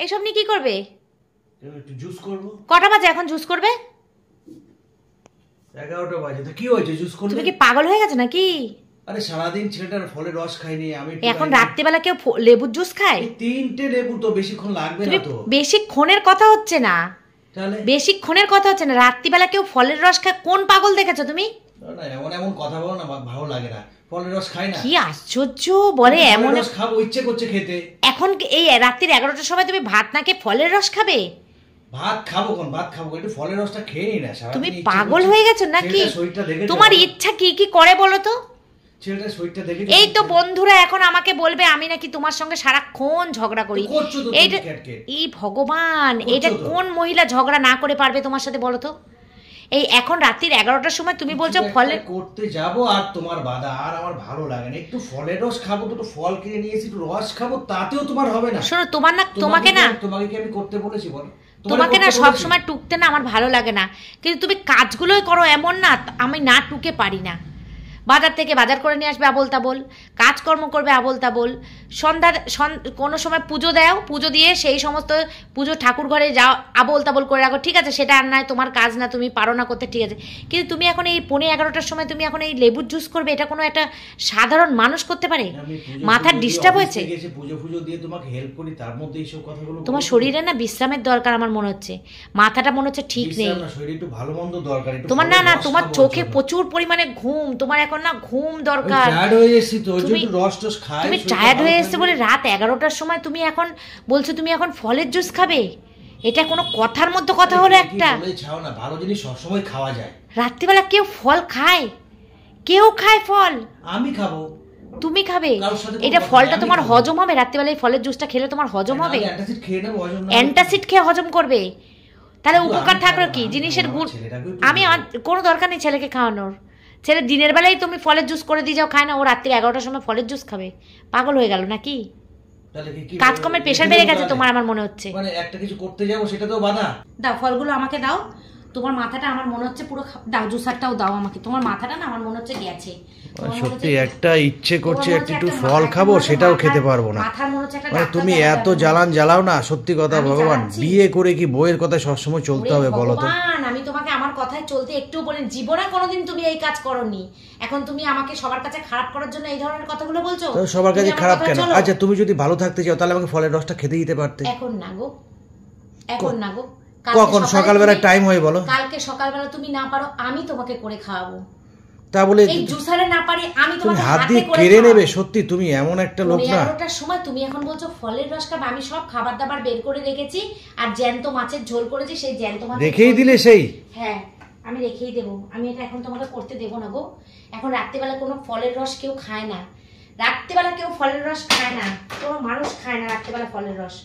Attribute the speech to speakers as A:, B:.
A: এসব নিয়ে কি করবে?
B: একটু জুস করব।
A: কটা বাজে এখন জুস করবে?
B: 11টা বাজে। তো কি হয়েছে জুস করলে?
A: তুমি কি পাগল হয়ে গেছো নাকি?
B: আরে সারাদিন ছেলেটার ফলের রস খাইনি আমি।
A: এখন রাত্রিবেলা কেউ লেবুর জুস খায়?
B: 3টে লেবু তো বেশিক্ষণ লাগবে না তো।
A: বেশিক্ষণের কথা হচ্ছে না,
B: তাহলে
A: বেশিক্ষণের কথা হচ্ছে না, রাত্রিবেলা কেউ ফলের রস খায়? কোন পাগল দেখেছো তুমি?
B: না এমন এমন কথা বলো না, ভালো লাগে না। ফলের রস খাই না।
A: কি আশ্চর্য বলে, এমন
B: রস খাবো, ইচ্ছে করছে খেতে।
A: এখন এই রাত্রির 11টার সময় তুমি ভাত না খেয়ে ফলের রস খাবে?
B: ভাত খাবো কোন, ভাত খাবো একটু ফলের রসটা খেয়ে নি না।
A: তুমি পাগল হয়ে গেছো নাকি? তোমার ইচ্ছা কি কি করে বলো তো?
B: ছেলেটার শরীরটা দেখে
A: এই তো বন্ধুরা এখন আমাকে বলবে আমি নাকি তোমার সঙ্গে সারাক্ষণ ঝগড়া করি। এইটা এই ভগবান, এটা কোন মহিলা ঝগড়া না করে পারবে তোমার সাথে বলো তো? এই এখন রাত্রির 11টার সময় তুমি বলছো ফলের
B: করতে যাব আর তোমার বাধা, আর আমার ভালো লাগে না। একটু ফলের রস খাবো, দুটো ফল কিনে নিয়েছি, একটু রস খাবো, তাতেও তোমার হবে না।
A: শোনো, তোমাকে
B: তোমাকে কি আমি করতে বলেছি বলো?
A: তোমাকে না সব সময় টুকতে না আমার ভালো লাগে না, কিন্তু তুমি কাজগুলোই করো এমন না আমি না টুকে পারি না। বাজার থেকে বাজার করে নিয়ে আসবে আবোল তাবোল, কাজকর্ম করবে আবোল তাবোল, সন্ধ্যার কোনো সময় পুজো দাও, পুজো দিয়ে সেই সমস্ত পুজো ঠাকুর ঘরে যাও আবোল তাবোল করে রাখো। ঠিক আছে, সেটা আর নয় তোমার কাজ না, তুমি পারো না করতে, ঠিক আছে, কিন্তু তুমি এখন এই 11:15টার সময় তুমি এখন এই লেবুর জুস করবে? এটা কোনো একটা সাধারণ মানুষ করতে পারে? মাথার ডিস্টার্ব হয়েছে?
B: পুজো দিয়ে তোমাকে হেল্প করি, তার মধ্যে এইসব কথাগুলো?
A: তোমার শরীরে না বিশ্রামের দরকার আমার মনে হচ্ছে, মাথাটা মনে হচ্ছে ঠিক নেই।
B: শরীরে একটু ভালো মন্দ দরকার।
A: তোমার না তোমার চোখে প্রচুর পরিমাণে ঘুম, তোমার এখন না ঘুম দরকার। তুমি টায়ার্ড হয়ে এসেছো বলে রাত 11টার সময় তুমি এখন বলছো তুমি এখন ফলের জুস খাবে? এটা কোনো কথার মধ্যে কথা হলো একটা?
B: ভালো জিনিস সবসময় খাওয়া যায়।
A: রাত্রিবেলা কেউ ফল খায়? কেউ খায় ফল?
B: আমি খাবো,
A: তুমি খাবে? এটা ফলটা তোমার হজম হবে? রাত্রিবেলা এই ফলের জুসটা খেলে তোমার হজম হবে? অ্যান্টাসিড খেয়ে হজম করবে? তাহলে উপকার থাকলো কি? জিনিসের গুণ আমি কোনো দরকার নেই ছেলেকে খাওয়ানোর। ছেলে দিনের বেলায় তুমি ফলের জুস করে দিয়ে যাও, খায় না, ও রাত্রি 11টার সময় ফলের জুস খাবে? পাগল হয়ে গেল নাকি? কাজকর্মের প্রেশার বেড়ে গেছে তোমার আমার মনে হচ্ছে।
B: মানে একটা কিছু করতে যাবো সেটা তো বাধা।
A: দাও ফলগুলো আমাকে দাও, তোমার মাথাটা আমার মনে হচ্ছে পুরো দাও, জুসারটাও দাও আমাকে। তোমার মাথাটা না আমার মনে হচ্ছে গেছে।
B: সত্যি একটা ইচ্ছে করছে একটু ফল খাবো, সেটাও খেতে পারবো না। মানে তুমি এত জ্বালান জ্বালাও না, সত্যি কথা ভগবান, বিয়ে করে কি বইয়ের কথা সবসময় চলতে হবে বলো তো?
A: আমি তোমাকে আমার কথায় চলতে একটু বলি, জীবনে কোনোদিন তুমি এই কাজ করোনি, এখন তুমি আমাকে সবার কাছে খারাপ করার জন্য এই ধরনের কথাগুলো বলছো?
B: তো সবার কাছে খারাপ কেন? আচ্ছা তুমি যদি ভালো থাকতে চাও তাহলে আমাকে ফলের রসটা খেতে দিতে পারতে।
A: এখন না গো, এখন না গো।
B: কখন? সকালবেলা টাইম হয় বলো?
A: কালকে সকালবেলা তুমি না পারো আমি তোমাকে করে খাওয়াবো।
B: তা বলে
A: এই জুসারে না পারি আমি তোমাকে
B: হাত দিয়ে কেড়ে নেবে? সত্যি তুমি এমন একটা লোক না।
A: 11টার সময় তুমি এখন বলছো ফলের রস খাবে? আমি সব খাবার দাবার বের করে রেখেছি, আর জ্যান্ত মাছের ঝোল করেছি, সেই জ্যান্ত মাছ
B: রেখেই দিলে সেই?
A: হ্যাঁ আমি রেখেই দেবো, আমি এটা এখন তোমাকে করতে দেবো না গো। এখন রাত্রিবেলা কোনো ফলের রস কেউ খায় না, রাত্রিবেলা কেউ ফলের রস খায় না, কোনো মানুষ খায় না রাত্রিবেলা ফলের রস।